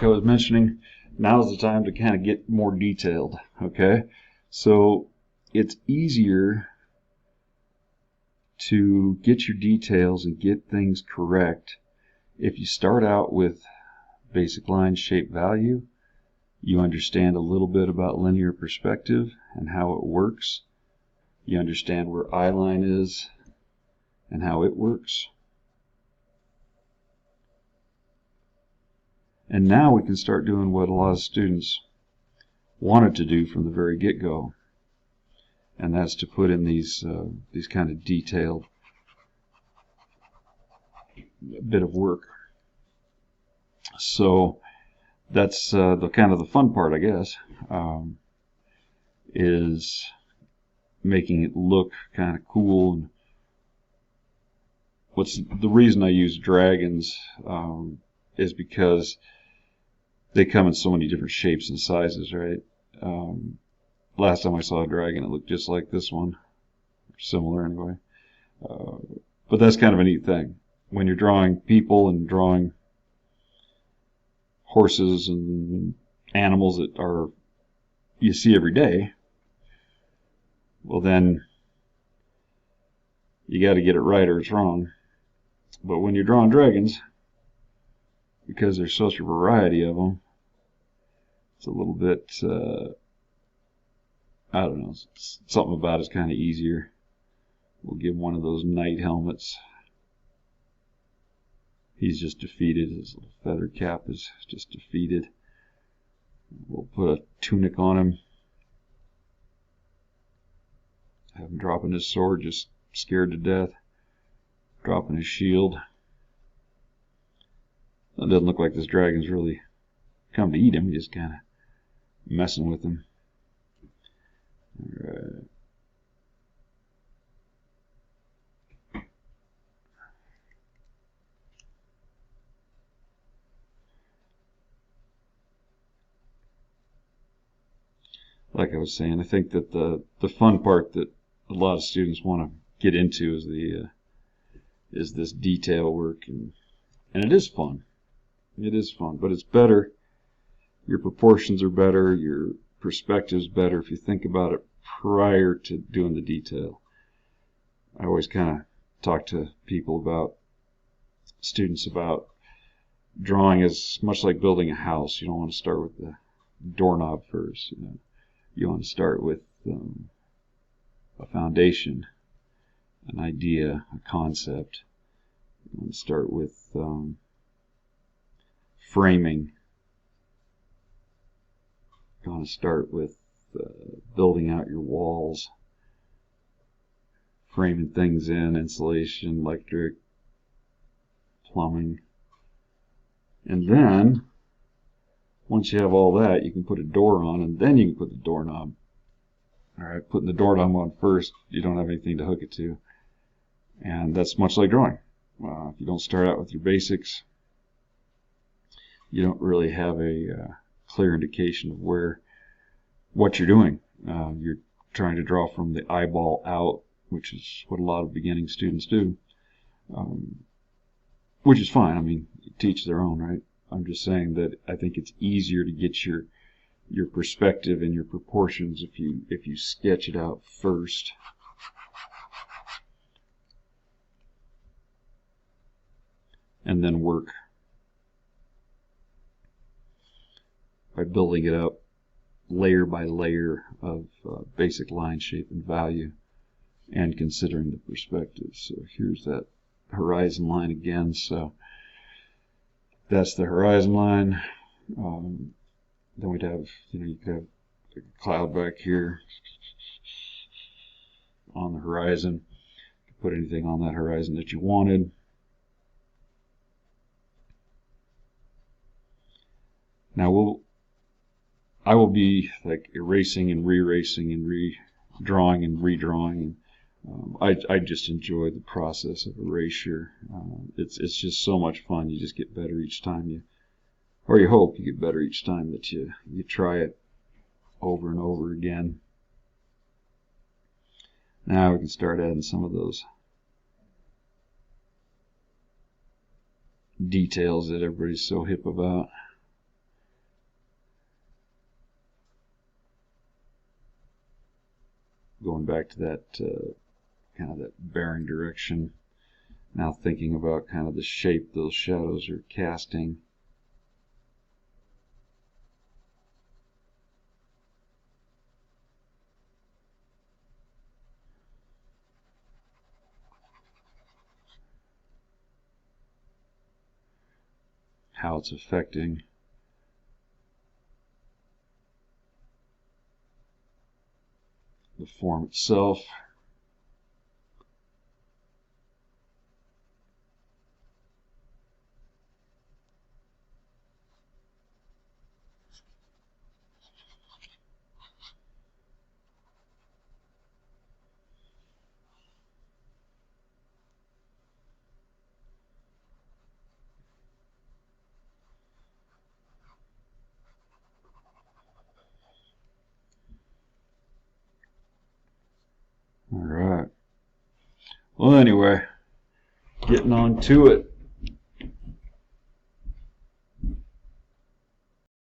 like I was mentioning, now's the time to kind of get more detailed, okay? So it's easier to get your details and get things correct if you start out with basic line, shape, value. You understand a little bit about linear perspective and how it works. You understand where eye-line is and how it works. And now we can start doing what a lot of students wanted to do from the very get-go, and that's to put in these kind of detailed bit of work. So that's the kind of the fun part, I guess, is making it look kind of cool. And what's the reason I use dragons is because they come in so many different shapes and sizes, right? Last time I saw a dragon, it looked just like this one, similar anyway. But that's kind of a neat thing. When you're drawing people and drawing horses and animals that are you see every day, well then you got to get it right or it's wrong. But when you're drawing dragons, because there's such a variety of them, it's a little bit, I don't know, something about it's kind of easier. We'll give one of those knight helmets. He's just defeated. His little feather cap is just defeated. We'll put a tunic on him. Have him dropping his sword, just scared to death. Dropping his shield. It doesn't look like this dragon's really come to eat him. He's just kind of messing with him. Alright. Like I was saying, I think that the fun part that a lot of students want to get into is this detail work, and it is fun. It is fun, but it's better. Your proportions are better. Your perspective's better if you think about it prior to doing the detail. I always kind of talk to people about students about drawing as much like building a house. You don't want to start with the doorknob first. You want to start with a foundation, an idea, a concept. You want to start with framing. You want to start with building out your walls, framing things in, insulation, electric, plumbing. And then, once you have all that, you can put a door on, and then you can put the doorknob. Alright, putting the doorknob on first, you don't have anything to hook it to. And that's much like drawing. If you don't start out with your basics, you don't really have a clear indication of what you're doing. You're trying to draw from the eyeball out, which is what a lot of beginning students do, which is fine. I mean, teach their own, right? I'm just saying that I think it's easier to get your perspective and your proportions if you sketch it out first. And then work by building it up layer by layer of basic line, shape, and value, and considering the perspective. So here's that horizon line again. So that's the horizon line. Then we'd have, you could have a cloud back here on the horizon. You could put anything on that horizon that you wanted. Now I will be like erasing and re-erasing and redrawing and redrawing. I just enjoy the process of erasure. It's just so much fun. You just get better each time you hope you get better each time that you try it over and over again. Now we can start adding some of those details that everybody's so hip about. going back to that kind of that bearing direction. Now thinking about kind of the shape those shadows are casting. How it's affecting the form itself. All right. Well, anyway, getting on to it.